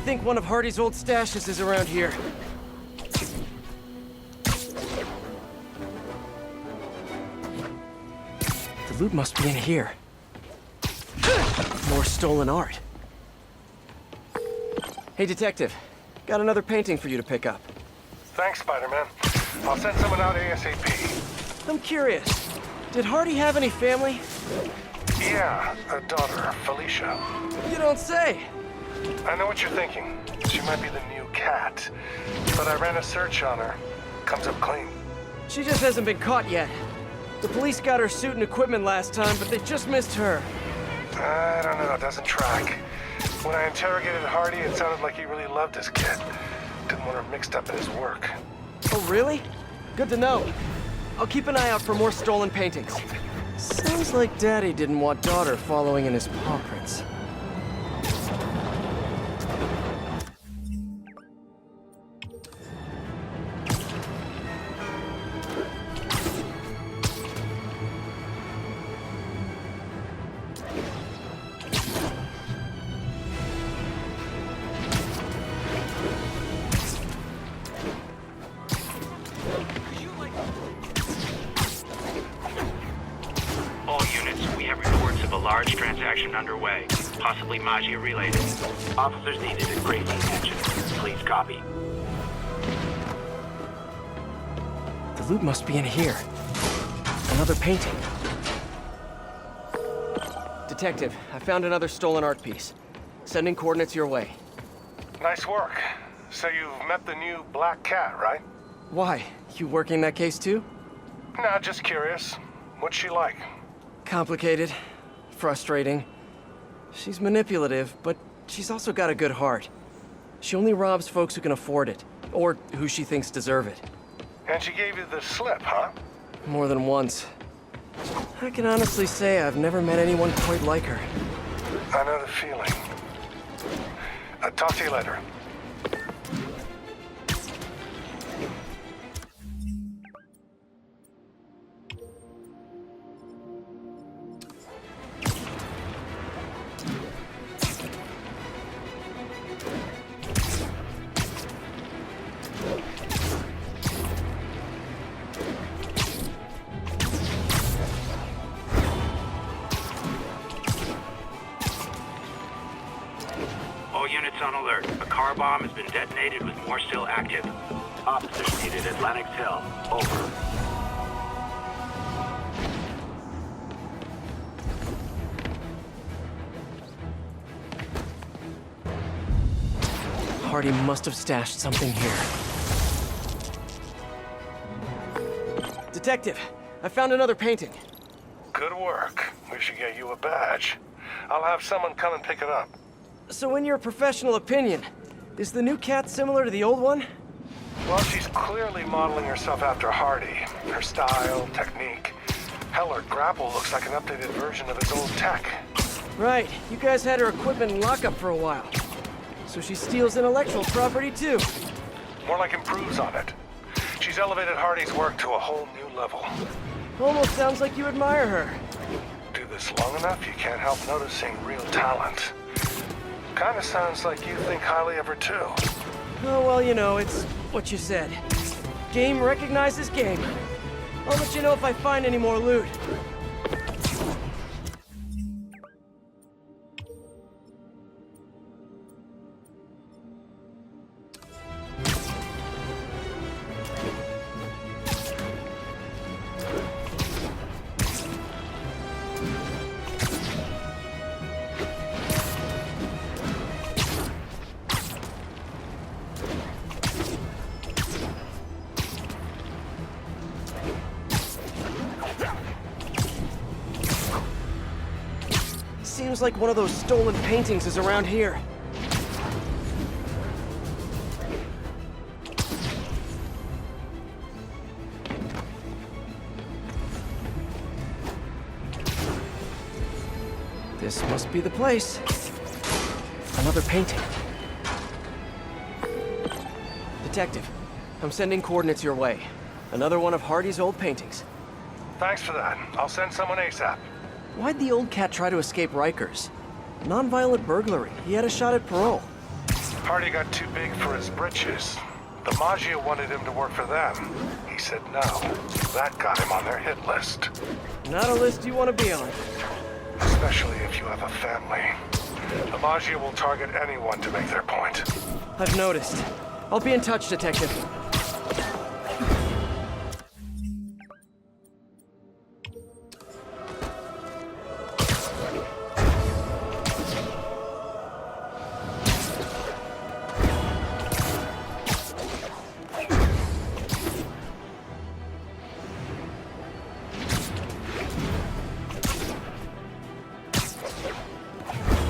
think one of Hardy's old stashes is around here. The loot must be in here. More stolen art. Hey, Detective. Got another painting for you to pick up. Thanks, Spider-Man. I'll send someone out ASAP. I'm curious. Did Hardy have any family? Yeah, a daughter, Felicia. You don't say. I know what you're thinking. She might be the new cat. But I ran a search on her. Comes up clean. She just hasn't been caught yet. The police got her suit and equipment last time, but they just missed her. I don't know, it doesn't track. When I interrogated Hardy, it sounded like he really loved his kid. Didn't want her mixed up in his work. Oh, really? Good to know. I'll keep an eye out for more stolen paintings. Sounds like Daddy didn't want Daughter following in his paw prints. All units, we have reports of a large transaction underway, possibly Maggia related. Officers needed in Crazy Mansion. Please copy. The loot must be in here. Another painting. Detective, I found another stolen art piece. Sending coordinates your way. Nice work. So you've met the new Black Cat, right? Why? You working that case too? Nah, just curious. What's she like? Complicated. Frustrating. She's manipulative, but she's also got a good heart. She only robs folks who can afford it, or who she thinks deserve it. And she gave you the slip, huh? More than once. I can honestly say I've never met anyone quite like her. I know the feeling. Talk to you later. All units on alert. A car bomb has been detonated with more still active. Officers needed at Lenox Hill. Over. Hardy must have stashed something here. Detective, I found another painting. Good work. We should get you a badge. I'll have someone come and pick it up. So in your professional opinion, is the new cat similar to the old one? Well, she's clearly modeling herself after Hardy. Her style, technique. Hell, her grapple looks like an updated version of his old tech. Right, you guys had her equipment in lockup for a while. So she steals intellectual property too. More like improves on it. She's elevated Hardy's work to a whole new level. Almost sounds like you admire her. Do this long enough, you can't help noticing real talent. Kinda sounds like you think highly of her too. Oh, well, you know, it's what you said. Game recognizes game. I'll let you know if I find any more loot. Seems like one of those stolen paintings is around here. This must be the place. Another painting. Detective, I'm sending coordinates your way. Another one of Hardy's old paintings. Thanks for that. I'll send someone ASAP. Why'd the old cat try to escape Rikers? Non-violent burglary. He had a shot at parole. Hardy got too big for his britches. The Maggia wanted him to work for them. He said no. That got him on their hit list. Not a list you want to be on. Especially if you have a family. The Maggia will target anyone to make their point. I've noticed. I'll be in touch, Detective.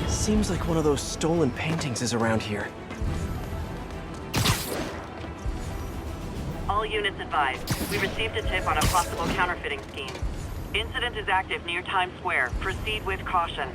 Seems like one of those stolen paintings is around here. All units advised. We received a tip on a possible counterfeiting scheme. Incident is active near Times Square. Proceed with caution.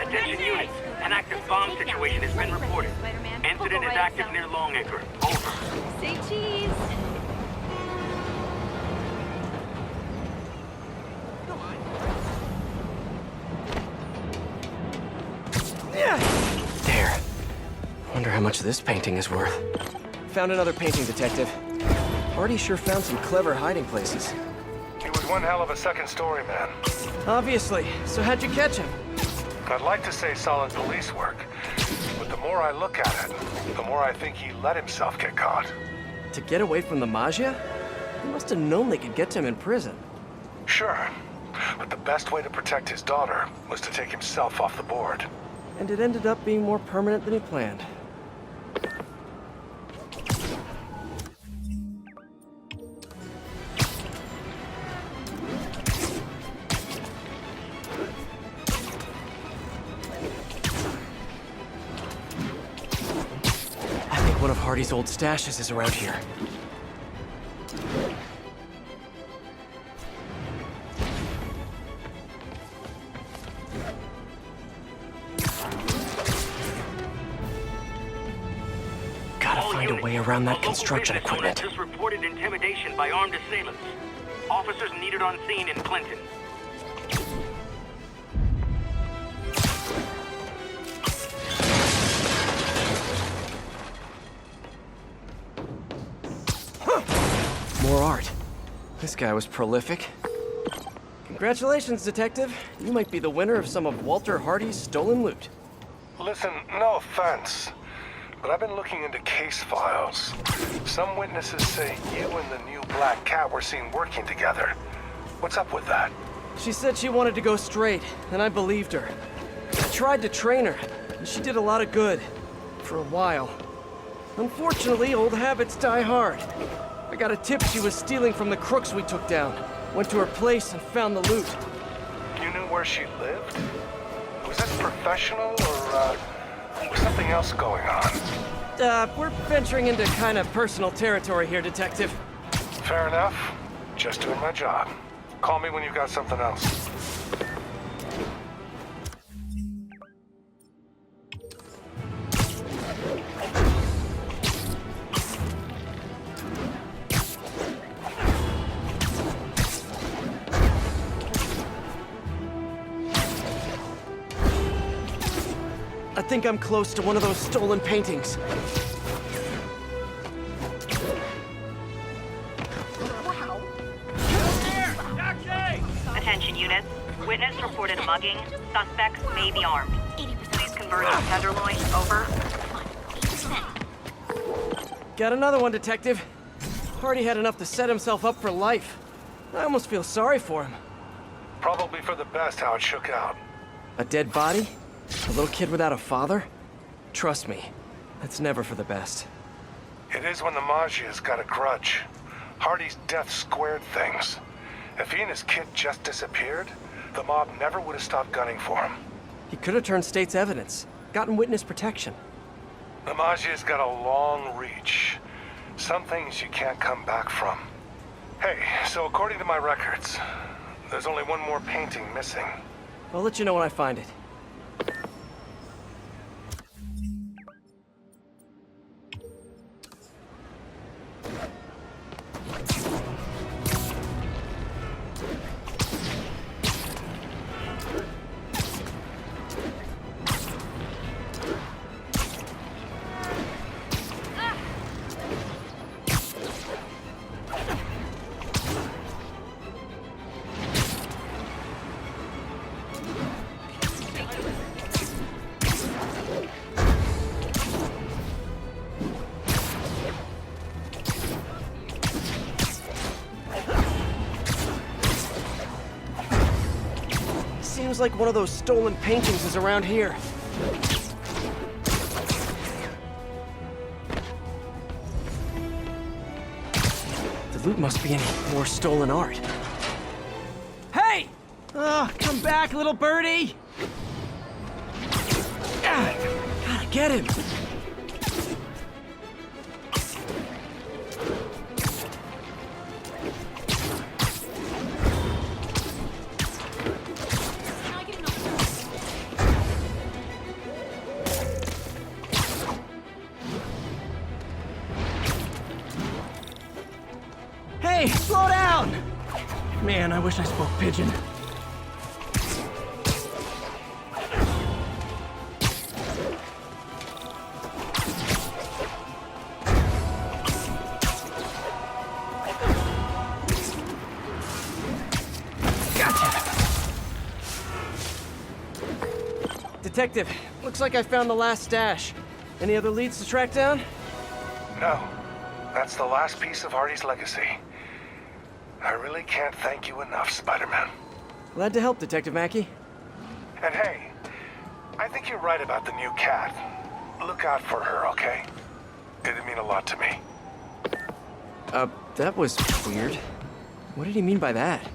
Attention units. An active bomb situation has been reported. Incident is active near Longacre. Over. Say cheese. There. Wonder how much this painting is worth. Found another painting, Detective. Hardy sure found some clever hiding places. He was one hell of a second-story man. Obviously. So how'd you catch him? I'd like to say solid police work, but the more I look at it, the more I think he let himself get caught. To get away from the Maggia? He must have known they could get to him in prison. Sure, but the best way to protect his daughter was to take himself off the board. And it ended up being more permanent than he planned. I think one of Hardy's old stashes is around here. Gotta All find a units. way around A that local construction business owner equipment. just reported intimidation by armed assailants. Officers needed on scene in Clinton. More art. This guy was prolific. Congratulations, Detective. You might be the winner of some of Walter Hardy's stolen loot. Listen, no offense, but I've been looking into case files. Some witnesses say you and the new Black Cat were seen working together. What's up with that? She said she wanted to go straight, and I believed her. I tried to train her, and she did a lot of good. For a while. Unfortunately, old habits die hard. I got a tip she was stealing from the crooks we took down. Went to her place and found the loot. You knew where she lived? Was this professional, or was something else going on? We're venturing into kind of personal territory here, Detective. Fair enough. Just doing my job. Call me when you've got something else. I think I'm close to one of those stolen paintings. Attention units. Witness reported mugging. Suspects may be armed. Please converge to Tenderloin. Over. Got another one, Detective. Hardy had enough to set himself up for life. I almost feel sorry for him. Probably for the best how it shook out. A dead body? A little kid without a father? Trust me, that's never for the best. It is when the Maggia's got a grudge. Hardy's death squared things. If he and his kid just disappeared, the mob never would have stopped gunning for him. He could have turned state's evidence, gotten witness protection. The Maggia's got a long reach. Some things you can't come back from. Hey, so according to my records, there's only one more painting missing. I'll let you know when I find it. Seems like one of those stolen paintings is around here. The loot must be any more stolen art. Hey! Oh, come back, little birdie! Gotta get him! Hey, slow down! Man, I wish I spoke pigeon. Gotcha! Detective, looks like I found the last stash. Any other leads to track down? No, that's the last piece of Hardy's legacy. I really can't thank you enough, Spider-Man. Glad to help, Detective Mackey. And hey, I think you're right about the new cat. Look out for her, okay? It'd mean a lot to me. That was weird. What did he mean by that?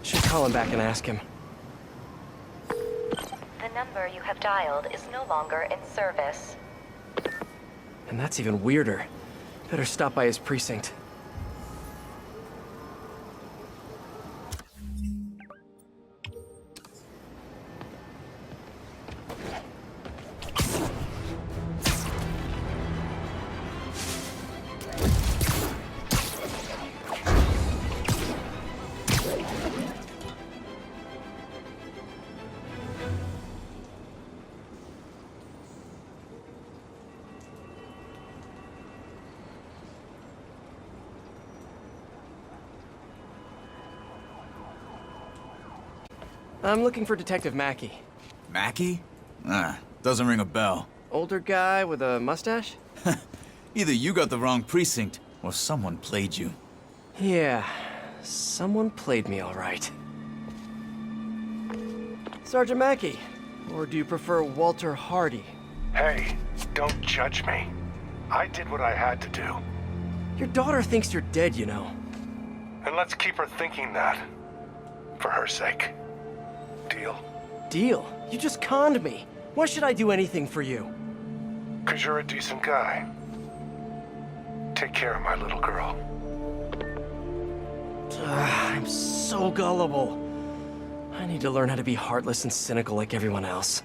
Should call him back and ask him. The number you have dialed is no longer in service. And that's even weirder. Better stop by his precinct. I'm looking for Detective Mackey. Mackey? Doesn't ring a bell. Older guy with a mustache? Either you got the wrong precinct, or someone played you. Yeah, someone played me all right. Sergeant Mackey, or do you prefer Walter Hardy? Hey, don't judge me. I did what I had to do. Your daughter thinks you're dead, you know. And let's keep her thinking that. For her sake. Deal? Deal? You just conned me. Why should I do anything for you? 'Cause you're a decent guy. Take care of my little girl. I'm so gullible. I need to learn how to be heartless and cynical like everyone else.